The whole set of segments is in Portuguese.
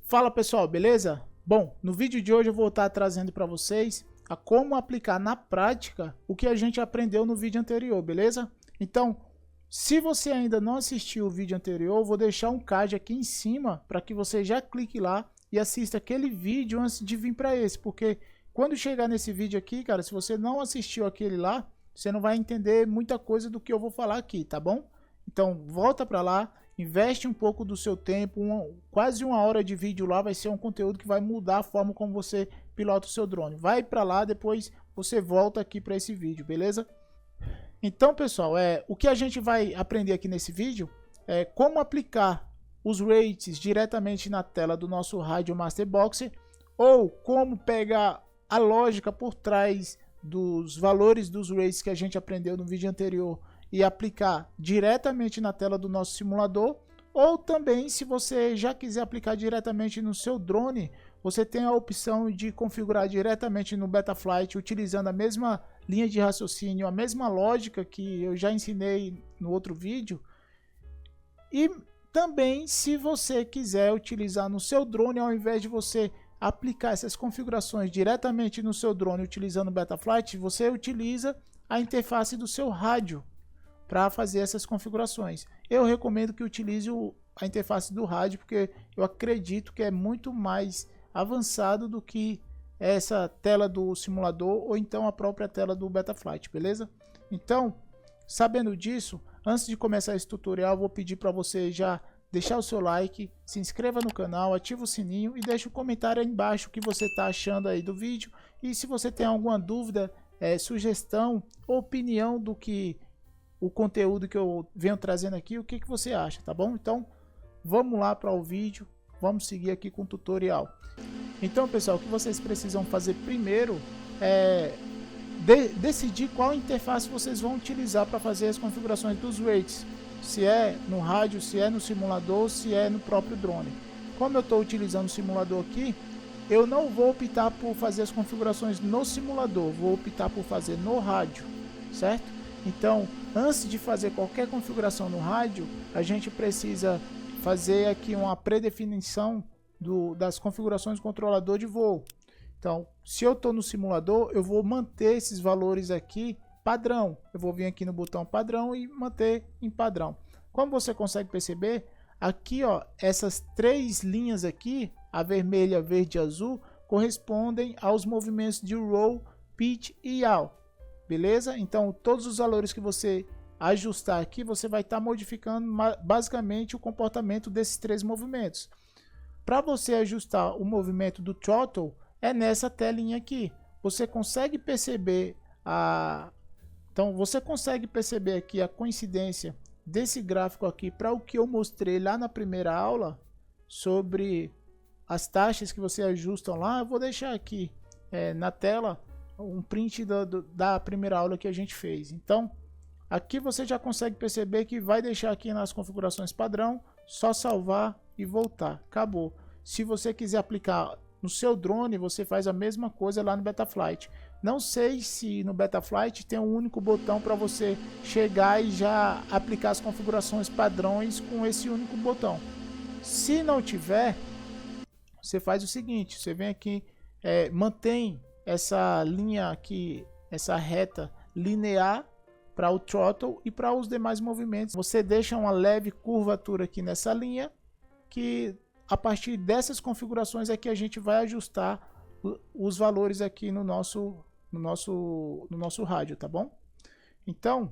Fala pessoal, beleza? Bom, no vídeo de hoje eu vou estar trazendo para vocês a como aplicar na prática o que a gente aprendeu no vídeo anterior, beleza? Então, se você ainda não assistiu o vídeo anterior, eu vou deixar um card aqui em cima para que você já clique lá e assista aquele vídeo antes de vir para esse, porque quando chegar nesse vídeo aqui, cara, se você não assistiu aquele lá, você não vai entender muita coisa do que eu vou falar aqui, tá bom? Então, volta para lá. Investe um pouco do seu tempo, quase uma hora de vídeo lá, vai ser um conteúdo que vai mudar a forma como você pilota o seu drone. Vai para lá, depois você volta aqui para esse vídeo, beleza? Então, pessoal, o que a gente vai aprender aqui nesse vídeo é como aplicar os rates diretamente na tela do nosso Rádio Master Boxer, ou como pegar a lógica por trás dos valores dos rates que a gente aprendeu no vídeo anterior e aplicar diretamente na tela do nosso simulador, ou também, se você já quiser aplicar diretamente no seu drone, você tem a opção de configurar diretamente no Betaflight, utilizando a mesma linha de raciocínio, a mesma lógica que eu já ensinei no outro vídeo. E também, se você quiser utilizar no seu drone, ao invés de você aplicar essas configurações diretamente no seu drone utilizando o Betaflight, você utiliza a interface do seu rádio para fazer essas configurações. Eu recomendo que utilize a interface do rádio, porque eu acredito que é muito mais avançado do que essa tela do simulador ou então a própria tela do Betaflight, beleza? Então, sabendo disso, antes de começar esse tutorial, eu vou pedir para você já deixar o seu like, se inscreva no canal, ativa o sininho e deixa um comentário aí embaixo o que você está achando aí do vídeo. E se você tem alguma dúvida, sugestão ou opinião do que o conteúdo que eu venho trazendo aqui, o que você acha, tá bom? Então, vamos lá para o vídeo, vamos seguir aqui com o tutorial. Então, pessoal, o que vocês precisam fazer primeiro é decidir qual interface vocês vão utilizar para fazer as configurações dos rates, se é no rádio, se é no simulador, se é no próprio drone. Como eu estou utilizando o simulador aqui, eu não vou optar por fazer as configurações no simulador, vou optar por fazer no rádio, certo? Então, antes de fazer qualquer configuração no rádio, a gente precisa fazer aqui uma predefinição das configurações do controlador de voo. Então, se eu estou no simulador, eu vou manter esses valores aqui padrão. Eu vou vir aqui no botão padrão e manter em padrão. Como você consegue perceber, aqui ó, essas três linhas aqui, a vermelha, verde e azul, correspondem aos movimentos de roll, pitch e yaw. Beleza? Então, todos os valores que você ajustar aqui, você vai estar modificando basicamente o comportamento desses três movimentos. Para você ajustar o movimento do throttle, é nessa telinha aqui. Você consegue perceber Então, você consegue perceber aqui a coincidência desse gráfico aqui para o que eu mostrei lá na primeira aula sobre as taxas que você ajusta lá. Eu vou deixar aqui na tela um print da primeira aula que a gente fez. Então, aqui você já consegue perceber que vai deixar aqui nas configurações padrão, só salvar e voltar. Acabou. Se você quiser aplicar no seu drone, você faz a mesma coisa lá no Betaflight. Não sei se no Betaflight tem um único botão para você chegar e já aplicar as configurações padrões com esse único botão. Se não tiver, você faz o seguinte, você vem aqui, mantém essa linha aqui, essa reta linear para o throttle e para os demais movimentos. Você deixa uma leve curvatura aqui nessa linha, que a partir dessas configurações é que a gente vai ajustar os valores aqui no nosso rádio, tá bom? Então,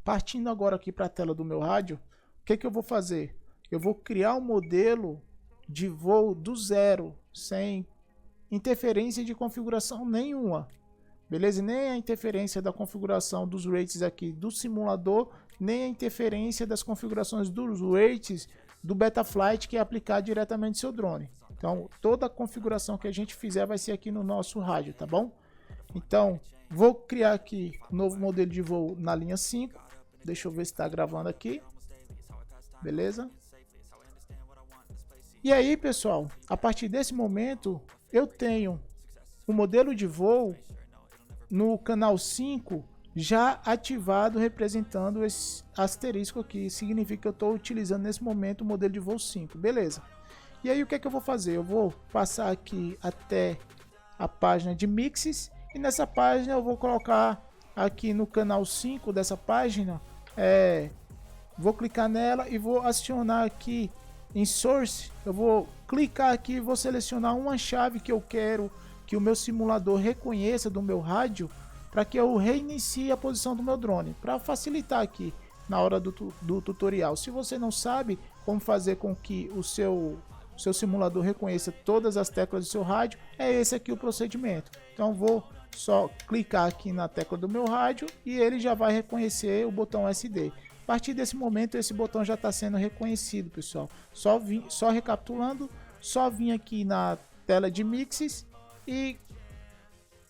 partindo agora aqui para a tela do meu rádio, o que eu vou fazer? Eu vou criar um modelo de voo do zero, sem interferência de configuração nenhuma, beleza? Nem a interferência da configuração dos rates aqui do simulador, nem a interferência das configurações dos rates do Betaflight, que é aplicar diretamente no seu drone. Então, toda a configuração que a gente fizer vai ser aqui no nosso rádio, tá bom? Então, vou criar aqui um novo modelo de voo na linha 5. Deixa eu ver se está gravando aqui. Beleza? E aí, pessoal, a partir desse momento, eu tenho um modelo de voo no canal 5 já ativado, representando esse asterisco aqui. Significa que eu estou utilizando nesse momento o modelo de voo 5. Beleza. E aí o que é que eu vou fazer? Eu vou passar aqui até a página de mixes, e nessa página eu vou colocar aqui no canal 5 dessa página, vou clicar nela e vou acionar aqui em Source. Eu vou clicar aqui e vou selecionar uma chave que eu quero que o meu simulador reconheça do meu rádio, para que eu reinicie a posição do meu drone, para facilitar aqui na hora do tutorial. Se você não sabe como fazer com que o seu simulador reconheça todas as teclas do seu rádio, é esse aqui o procedimento. Então vou só clicar aqui na tecla do meu rádio e ele já vai reconhecer o botão SD. A partir desse momento esse botão já está sendo reconhecido, pessoal. Só recapitulando, só vim aqui na tela de mixes e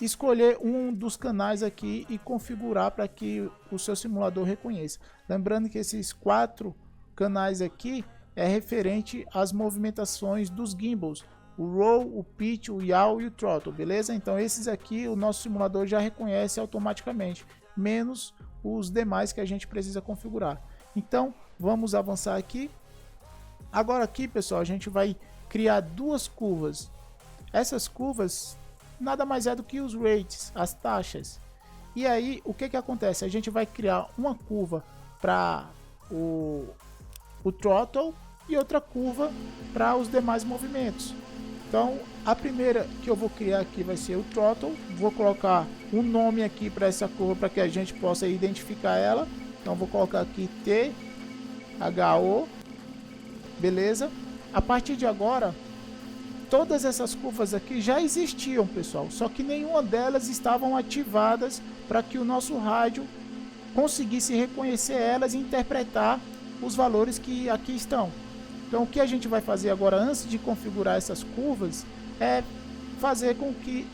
escolher um dos canais aqui e configurar para que o seu simulador reconheça. Lembrando que esses 4 canais aqui é referente às movimentações dos gimbals, o roll, o pitch, o yaw e o throttle, beleza? Então esses aqui o nosso simulador já reconhece automaticamente, menos os demais que a gente precisa configurar. Então vamos avançar aqui. Agora aqui, pessoal, a gente vai criar 2 curvas. Essas curvas nada mais é do que os rates, as taxas. E aí o que acontece? A gente vai criar uma curva para o throttle e outra curva para os demais movimentos. Então a primeira que eu vou criar aqui vai ser o throttle. Vou colocar um nome aqui para essa curva para que a gente possa identificar ela. Então vou colocar aqui THO, beleza? A partir de agora todas essas curvas aqui já existiam, pessoal, só que nenhuma delas estavam ativadas para que o nosso rádio conseguisse reconhecer elas e interpretar os valores que aqui estão. Então o que a gente vai fazer agora, antes de configurar essas curvas, é fazer com que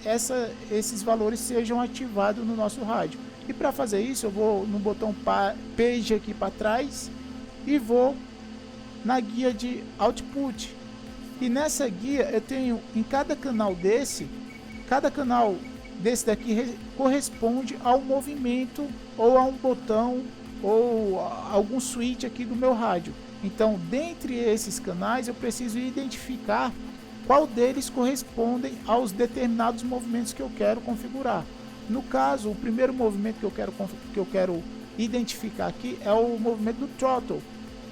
esses valores sejam ativados no nosso rádio. E para fazer isso eu vou no botão Page aqui para trás e vou na guia de Output. E nessa guia eu tenho em cada canal desse daqui corresponde a um movimento ou a um botão ou a algum switch aqui do meu rádio. Então, dentre esses canais eu preciso identificar qual deles correspondem aos determinados movimentos que eu quero configurar. No caso, o primeiro movimento que eu quero identificar aqui é o movimento do throttle,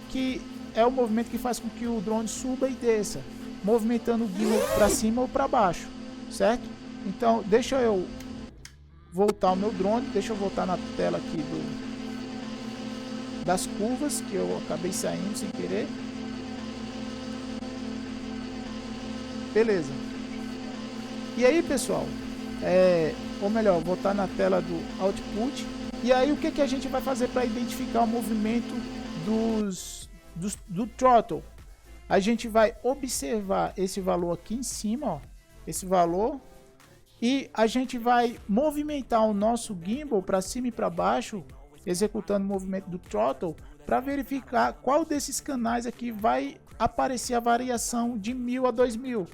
que é o movimento que faz com que o drone suba e desça, movimentando o gimbal para cima ou para baixo, certo? Então deixa eu voltar o meu drone, deixa eu voltar na tela aqui das curvas, que eu acabei saindo sem querer. Beleza. E aí, pessoal, ou melhor, voltar na tela do Output. E aí o que a gente vai fazer para identificar o movimento do throttle? A gente vai observar esse valor aqui em cima, ó, esse valor, e a gente vai movimentar o nosso gimbal para cima e para baixo, executando o movimento do throttle, para verificar qual desses canais aqui vai aparecer a variação de 1000 a 2000.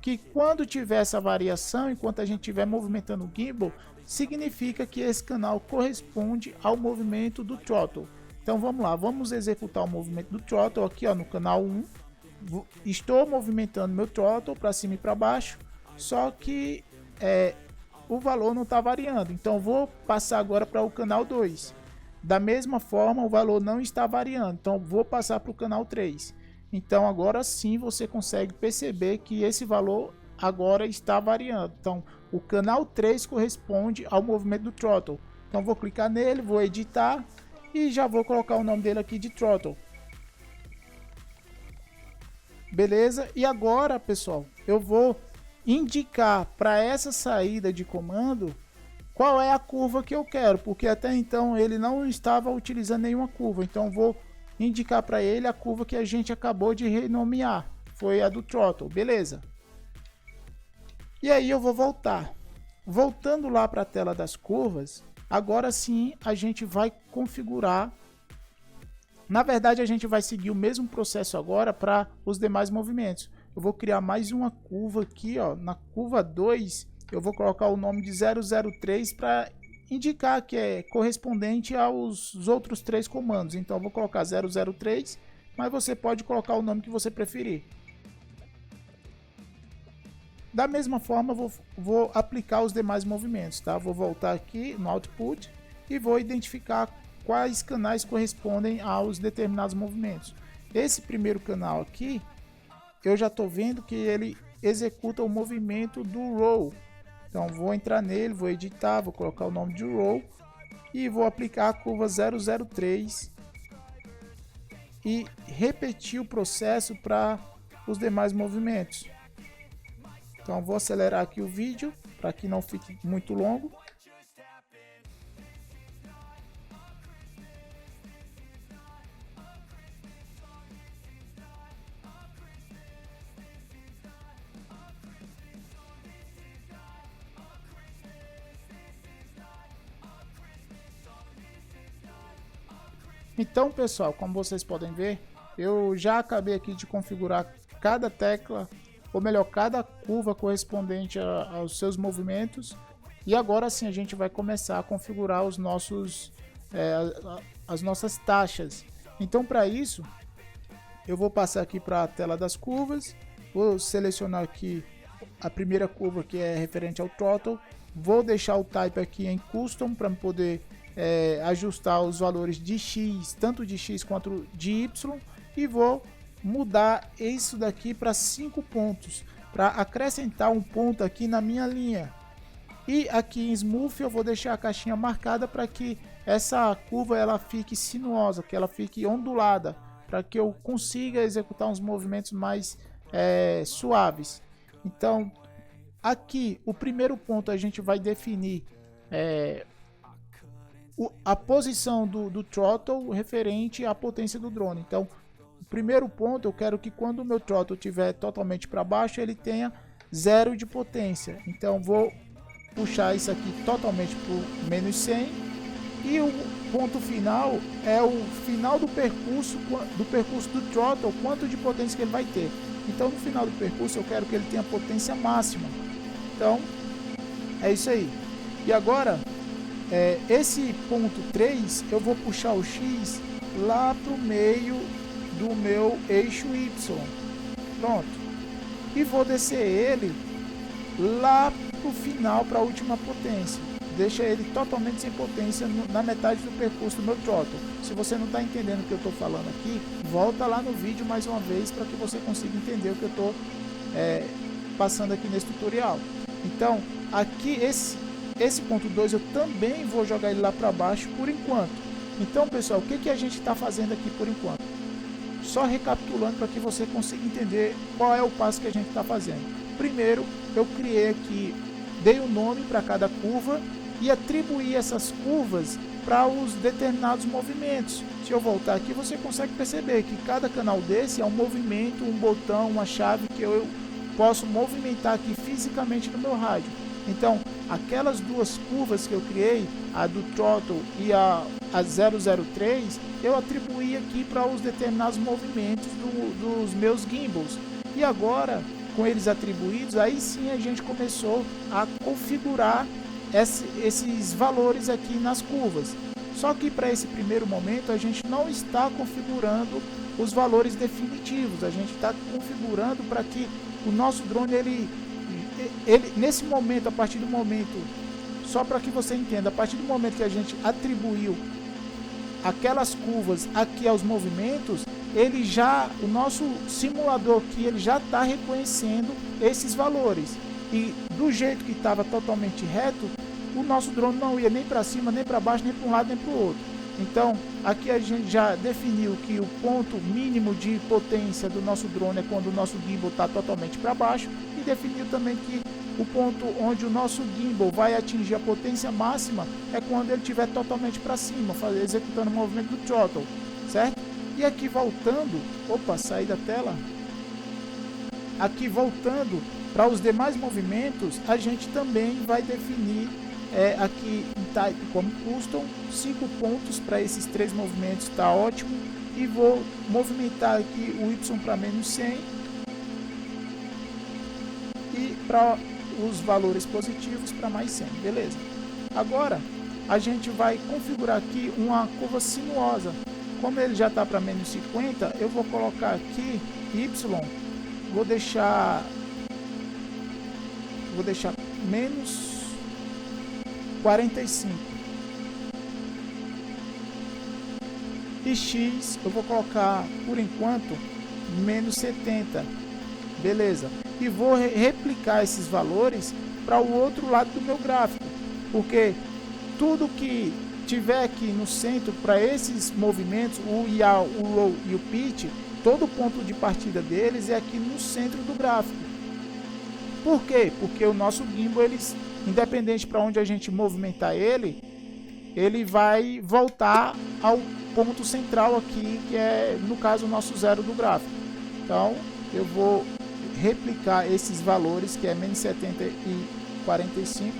Que quando tiver essa variação, enquanto a gente estiver movimentando o gimbal, significa que esse canal corresponde ao movimento do throttle. Então vamos lá, vamos executar o movimento do throttle aqui, ó, no canal 1. Estou movimentando meu throttle para cima e para baixo, só que o valor não está variando. Então vou passar agora para o canal 2. Da mesma forma, o valor não está variando, então vou passar para o canal 3. Então agora sim você consegue perceber que esse valor agora está variando. Então o canal 3 corresponde ao movimento do throttle. Então vou clicar nele, vou editar e já vou colocar o nome dele aqui de throttle. Beleza? E agora, pessoal, eu vou indicar para essa saída de comando qual é a curva que eu quero, porque até então ele não estava utilizando nenhuma curva. Então vou indicar para ele a curva que a gente acabou de renomear, foi a do throttle, beleza? E aí eu vou voltar. Voltando lá para a tela das curvas, agora sim a gente vai configurar. Na verdade, a gente vai seguir o mesmo processo agora para os demais movimentos. Eu vou criar mais uma curva aqui, ó. Na curva 2, eu vou colocar o nome de 003 para indicar que é correspondente aos outros 3 comandos. Então, eu vou colocar 003, mas você pode colocar o nome que você preferir. Da mesma forma, vou aplicar os demais movimentos, tá? Vou voltar aqui no Output e vou identificar quais canais correspondem aos determinados movimentos. Esse primeiro canal aqui, eu já estou vendo que ele executa o movimento do roll. Então vou entrar nele, vou editar, vou colocar o nome de roll e vou aplicar a curva 003 e repetir o processo para os demais movimentos. Então vou acelerar aqui o vídeo para que não fique muito longo. Então, pessoal, como vocês podem ver, eu já acabei aqui de configurar cada tecla, ou melhor, cada curva correspondente aos seus movimentos. E agora sim a gente vai começar a configurar os nossos, as nossas taxas. Então, para isso, eu vou passar aqui para a tela das curvas, vou selecionar aqui a primeira curva que é referente ao throttle, vou deixar o type aqui em custom para poder ajustar os valores de X, tanto de X quanto de Y, e vou mudar isso daqui para 5 pontos, para acrescentar um ponto aqui na minha linha. E aqui em Smooth eu vou deixar a caixinha marcada para que essa curva ela fique sinuosa, que ela fique ondulada, para que eu consiga executar uns movimentos mais suaves. Então aqui o primeiro ponto a gente vai definir a posição do throttle referente à potência do drone. Então o primeiro ponto, eu quero que quando o meu throttle estiver totalmente para baixo, ele tenha 0 de potência. Então vou puxar isso aqui totalmente para menos 100. E o ponto final é o final do percurso do throttle, quanto de potência que ele vai ter. Então no final do percurso eu quero que ele tenha potência máxima. Então é isso aí. E agora, esse ponto 3, eu vou puxar o X lá para o meio do meu eixo Y. Pronto. E vou descer ele lá para o final, para a última potência. Deixa ele totalmente sem potência na metade do percurso do meu throttle. Se você não está entendendo o que eu estou falando aqui, volta lá no vídeo mais uma vez para que você consiga entender o que eu estou passando aqui nesse tutorial. Então, aqui esse ponto 2 eu também vou jogar ele lá para baixo por enquanto. Então, pessoal, o que a gente está fazendo aqui por enquanto? Só recapitulando para que você consiga entender qual é o passo que a gente está fazendo. Primeiro, eu criei aqui, dei um nome para cada curva e atribuí essas curvas para os determinados movimentos. Se eu voltar aqui, você consegue perceber que cada canal desse é um movimento, um botão, uma chave que eu posso movimentar aqui fisicamente no meu rádio. Então, aquelas duas curvas que eu criei, a do throttle e a 003, eu atribuí aqui para os determinados movimentos dos meus gimbals. E agora, com eles atribuídos, aí sim a gente começou a configurar esses valores aqui nas curvas. Só que para esse primeiro momento a gente não está configurando os valores definitivos, a gente está configurando para que o nosso drone ele nesse momento, a partir do momento, só para que você entenda, a partir do momento que a gente atribuiu aquelas curvas aqui aos movimentos, o nosso simulador aqui, ele já está reconhecendo esses valores. E do jeito que estava totalmente reto, o nosso drone não ia nem para cima, nem para baixo, nem para um lado, nem para o outro. Então, aqui a gente já definiu que o ponto mínimo de potência do nosso drone é quando o nosso gimbal está totalmente para baixo, e definiu também que o ponto onde o nosso gimbal vai atingir a potência máxima é quando ele estiver totalmente para cima, executando o movimento do throttle, certo? E aqui voltando, saí da tela. Aqui voltando para os demais movimentos, a gente também vai definir aqui em Type como Custom 5 pontos para esses 3 movimentos, está ótimo. E vou movimentar aqui o Y para menos 100 e para os valores positivos para mais 100, beleza? Agora a gente vai configurar aqui uma curva sinuosa. Como ele já está para menos 50, eu vou colocar aqui Y, vou deixar vou deixar menos 45. E X eu vou colocar por enquanto menos 70. Beleza. E vou replicar esses valores para o outro lado do meu gráfico, porque tudo que tiver aqui no centro para esses movimentos, o yaw, o roll e o pitch, todo ponto de partida deles é aqui no centro do gráfico. Por quê? Porque o nosso gimbal, independente para onde a gente movimentar ele vai voltar ao ponto central aqui, que é no caso o nosso zero do gráfico. Então eu vou replicar esses valores, que é menos 70 e 45.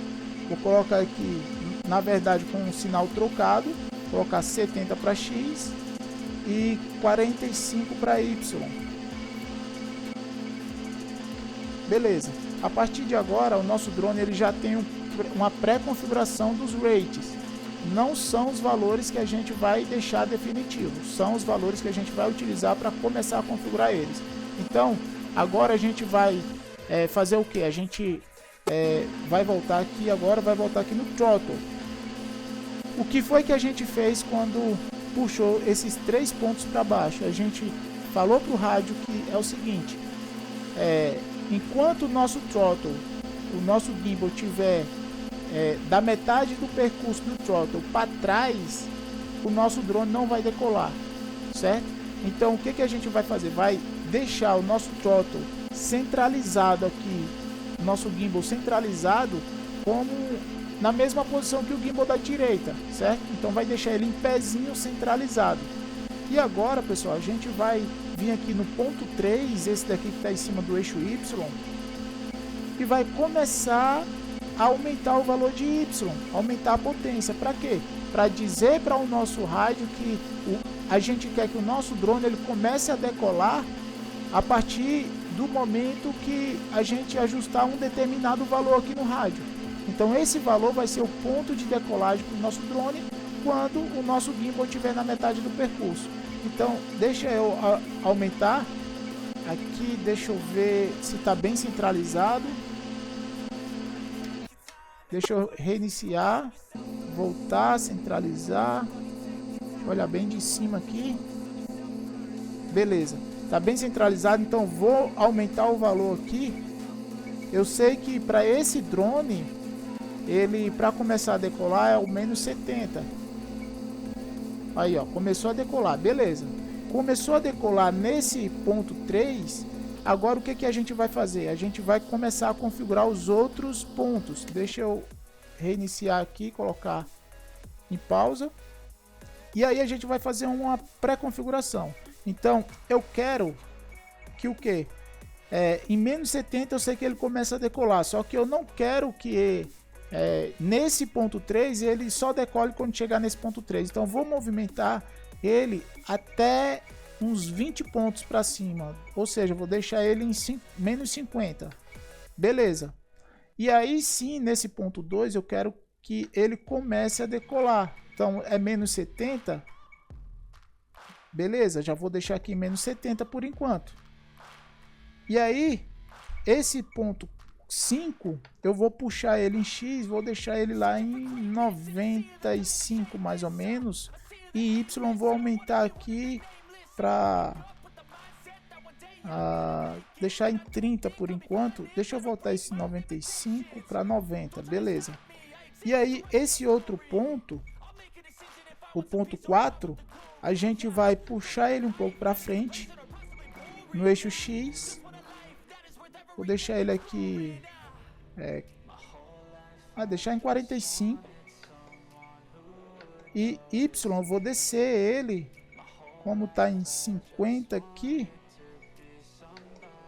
Vou colocar aqui, na verdade, com um sinal trocado, colocar 70 para X e 45 para Y. Beleza. A partir de agora, o nosso drone ele já tem uma pré-configuração dos rates. Não são os valores que a gente vai deixar definitivos, são os valores que a gente vai utilizar para começar a configurar eles. Então, agora a gente vai fazer o que? A gente vai voltar aqui agora, vai voltar aqui no throttle. O que foi que a gente fez quando puxou esses 3 pontos para baixo? A gente falou para o rádio que é o seguinte, enquanto o nosso throttle, o nosso gimbal tiver da metade do percurso do throttle para trás, o nosso drone não vai decolar, certo? Então o que a gente vai fazer? Vai deixar o nosso throttle centralizado aqui, nosso gimbal centralizado, como na mesma posição que o gimbal da direita, certo? Então vai deixar ele em pezinho centralizado. E agora, pessoal, a gente vai vir aqui no ponto 3, esse daqui que está em cima do eixo Y, e vai começar a aumentar o valor de Y, aumentar a potência. Para quê? Para dizer para o nosso rádio que a gente quer que o nosso drone ele comece a decolar a partir do momento que a gente ajustar um determinado valor aqui no rádio. Então esse valor vai ser o ponto de decolagem para o nosso drone quando o nosso gimbal estiver na metade do percurso. Então deixa eu aumentar aqui, deixa eu ver se está bem centralizado. Deixa eu reiniciar, voltar, centralizar. Deixa eu olhar bem de cima aqui. Beleza, tá bem centralizado, então vou aumentar o valor aqui. Eu sei que para esse drone, ele para começar a decolar é o menos 70. Aí ó, começou a decolar, beleza. Começou a decolar nesse ponto 3. Agora o que a gente vai fazer? A gente vai começar a configurar os outros pontos. Deixa eu reiniciar aqui, colocar em pausa. E aí a gente vai fazer uma pré-configuração. Então eu quero que o que? Em menos 70 eu sei que ele começa a decolar. Só que eu não quero que nesse ponto 3 ele só decole quando chegar nesse ponto 3. Então eu vou movimentar ele até uns 20 pontos para cima, ou seja, vou deixar ele em menos 50. Beleza. E aí sim, nesse ponto 2 eu quero que ele comece a decolar. Então é menos 70. Beleza, já vou deixar aqui menos 70 por enquanto. E aí, esse ponto 5, eu vou puxar ele em X, vou deixar ele lá em 95 mais ou menos. E Y vou aumentar aqui para deixar em 30 por enquanto. Deixa eu voltar esse 95 para 90, beleza. E aí esse outro ponto, o ponto 4, a gente vai puxar ele um pouco para frente no eixo X. Vou deixar ele aqui deixar em 45. E Y eu vou descer ele, como tá em 50 aqui,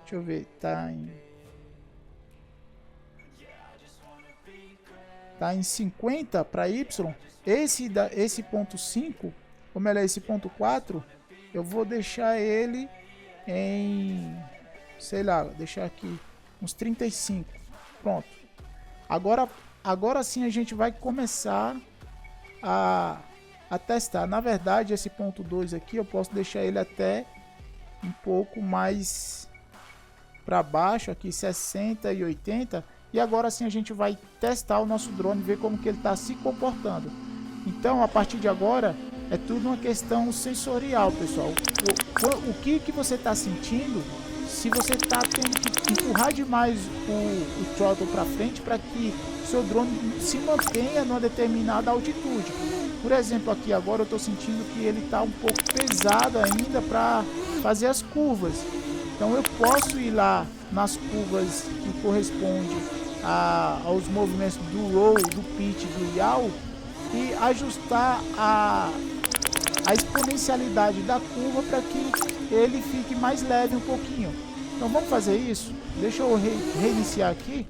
deixa eu ver, tá em 50 para Y. Esse ponto 5, ou melhor, esse ponto 4, eu vou deixar ele em, sei lá, deixar aqui uns 35. Pronto. Agora sim a gente vai começar a testar. Na verdade, esse ponto 2 aqui eu posso deixar ele até um pouco mais para baixo, aqui 60 e 80, E agora sim a gente vai testar o nosso drone, ver como que ele está se comportando. Então, a partir de agora, é tudo uma questão sensorial, pessoal. O que você está sentindo, se você está tendo que empurrar demais o throttle para frente para que seu drone se mantenha numa determinada altitude. Por exemplo, aqui agora eu estou sentindo que ele está um pouco pesado ainda para fazer as curvas. Então eu posso ir lá nas curvas que correspondem aos movimentos do roll, do pitch, do yaw e ajustar a exponencialidade da curva para que ele fique mais leve um pouquinho. Então vamos fazer isso. Deixa eu reiniciar aqui.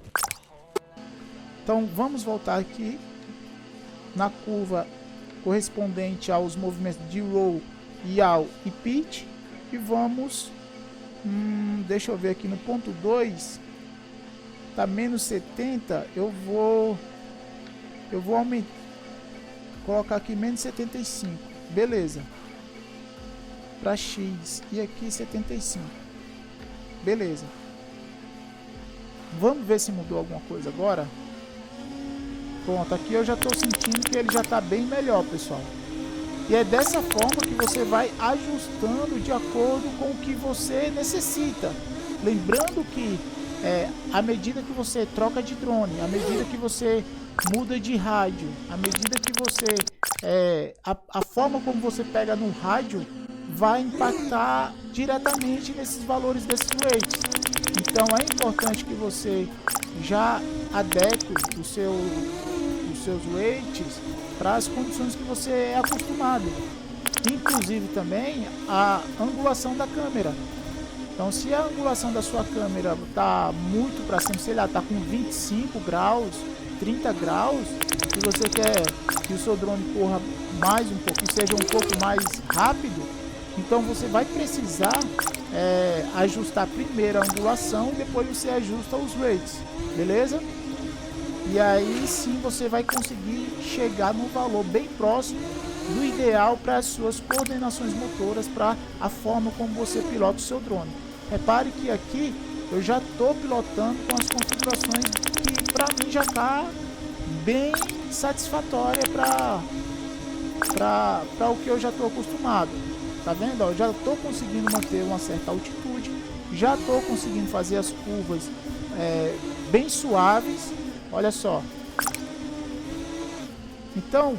Então vamos voltar aqui na curva correspondente aos movimentos de roll, yaw e pitch e vamos deixa eu ver aqui no ponto 2 tá menos 70. Eu vou aumentar, colocar aqui menos 75, beleza, para X e aqui 75, beleza. Vamos ver se mudou alguma coisa agora. Pronto, aqui eu já estou sentindo que ele já está bem melhor, pessoal. E é dessa forma que você vai ajustando de acordo com o que você necessita. Lembrando que à medida que você troca de drone, à medida que você muda de rádio, à medida que você... a forma como você pega no rádio vai impactar diretamente nesses valores desses rates. Então é importante que você já adeque os seus rates para as condições que você é acostumado. Inclusive também a angulação da câmera. Então se a angulação da sua câmera está muito para cima, sei lá, está com 25 graus, 30 graus, e você quer que o seu drone corra mais um pouco, seja um pouco mais rápido, então você vai precisar ajustar primeiro a angulação e depois você ajusta os rates, beleza? E aí sim você vai conseguir chegar num valor bem próximo do ideal para as suas coordenações motoras, para a forma como você pilota o seu drone. Repare que aqui eu já estou pilotando com as configurações que para mim já está bem satisfatória para o que eu já estou acostumado. Tá vendo? Eu já estou conseguindo manter uma certa altitude, já estou conseguindo fazer as curvas bem suaves. Olha só. Então,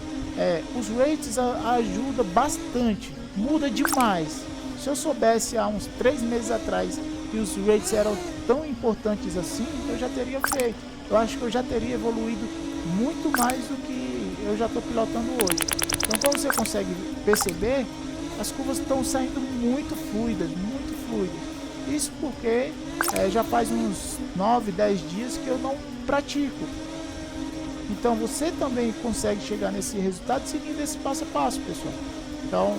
os rates ajudam bastante, muda demais. Se eu soubesse há uns 3 meses atrás que os rates eram tão importantes assim, eu já teria feito. Eu acho que eu já teria evoluído muito mais do que eu já estou pilotando hoje. Então, como você consegue perceber, as curvas estão saindo muito fluidas, muito fluidas. Isso porque já faz uns 9, 10 dias que eu não pratico. Então você também consegue chegar nesse resultado seguindo esse passo a passo, pessoal. Então,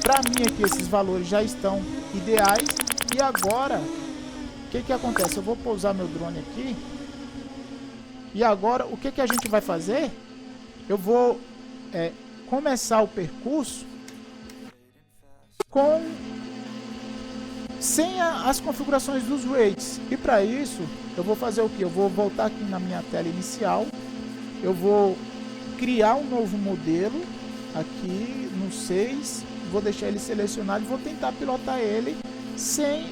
para mim aqui esses valores já estão ideais. E agora, o que acontece? Eu vou pousar meu drone aqui. E agora, o que a gente vai fazer? Eu vou começar o percurso sem as configurações dos rates. E para isso, eu vou fazer o que? Eu vou voltar aqui na minha tela inicial. Eu vou criar um novo modelo aqui no 6. Vou deixar ele selecionado e vou tentar pilotar ele sem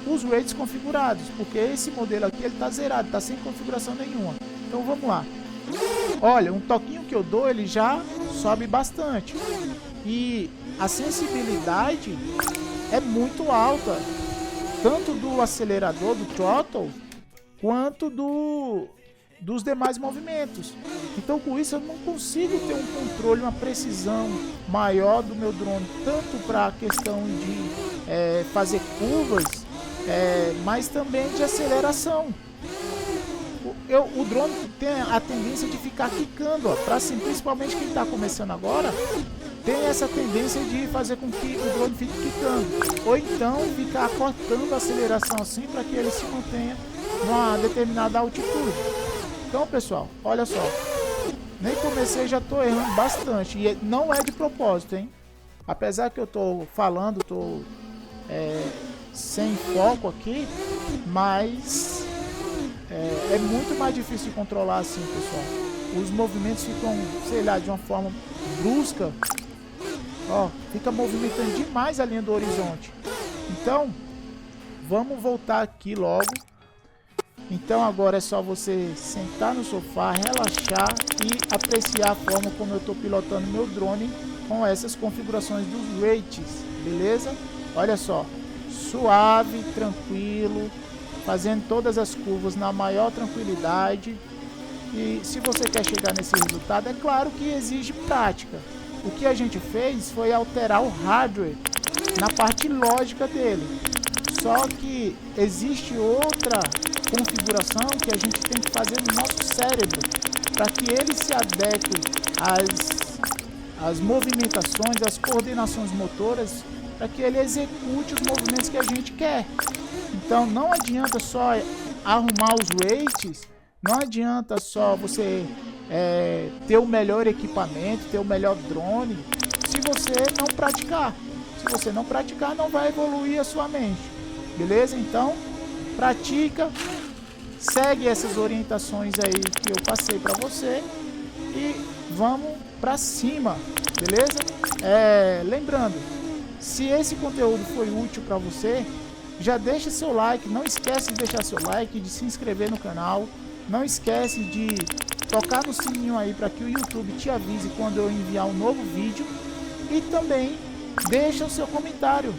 os rates configurados, porque esse modelo aqui ele está zerado, está sem configuração nenhuma. Então vamos lá. Olha, um toquinho que eu dou, ele já sobe bastante. E a sensibilidade é muito alta, tanto do acelerador, do throttle, quanto dos demais movimentos. Então com isso eu não consigo ter um controle, uma precisão maior do meu drone, tanto para a questão de fazer curvas, mas também de aceleração. O drone tem a tendência de ficar quicando, principalmente quem está começando agora, tem essa tendência de fazer com que o drone fique quicando, ou então ficar cortando a aceleração assim para que ele se mantenha numa determinada altitude. Então pessoal, olha só, nem comecei, já estou errando bastante, e não é de propósito, hein? Apesar que eu estou falando, estou sem foco aqui, mas é muito mais difícil de controlar assim, pessoal. Os movimentos ficam, sei lá, de uma forma brusca. Ó, fica movimentando demais a linha do horizonte. Então, vamos voltar aqui logo. Então agora é só você sentar no sofá, relaxar e apreciar a forma como eu estou pilotando meu drone com essas configurações dos rates, beleza? Olha só, suave, tranquilo, fazendo todas as curvas na maior tranquilidade. E se você quer chegar nesse resultado, é claro que exige prática. O que a gente fez foi alterar o hardware na parte lógica dele. Só que existe outra configuração que a gente tem que fazer no nosso cérebro para que ele se adeque às movimentações, às coordenações motoras, para que ele execute os movimentos que a gente quer. Então não adianta só arrumar os rates, não adianta só você ter o melhor equipamento, ter o melhor drone, se você não praticar. Se você não praticar, não vai evoluir a sua mente, beleza? Então pratica, segue essas orientações aí que eu passei para você e vamos para cima, beleza? Lembrando, se esse conteúdo foi útil para você, já deixa seu like, não esquece de deixar seu like, de se inscrever no canal, não esquece de tocar no sininho aí para que o YouTube te avise quando eu enviar um novo vídeo e também deixa o seu comentário.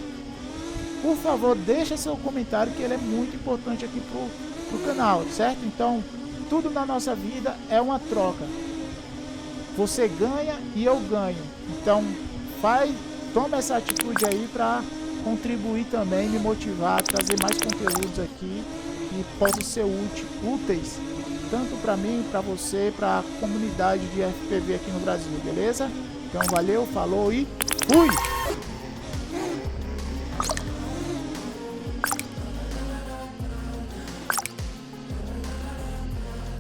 Por favor, deixa seu comentário, que ele é muito importante aqui pro canal, certo? Então, tudo na nossa vida é uma troca. Você ganha e eu ganho. Então, toma essa atitude aí para contribuir também, me motivar a trazer mais conteúdos aqui que possam ser úteis, tanto para mim, para você, para a comunidade de FPV aqui no Brasil, beleza? Então, valeu, falou e fui!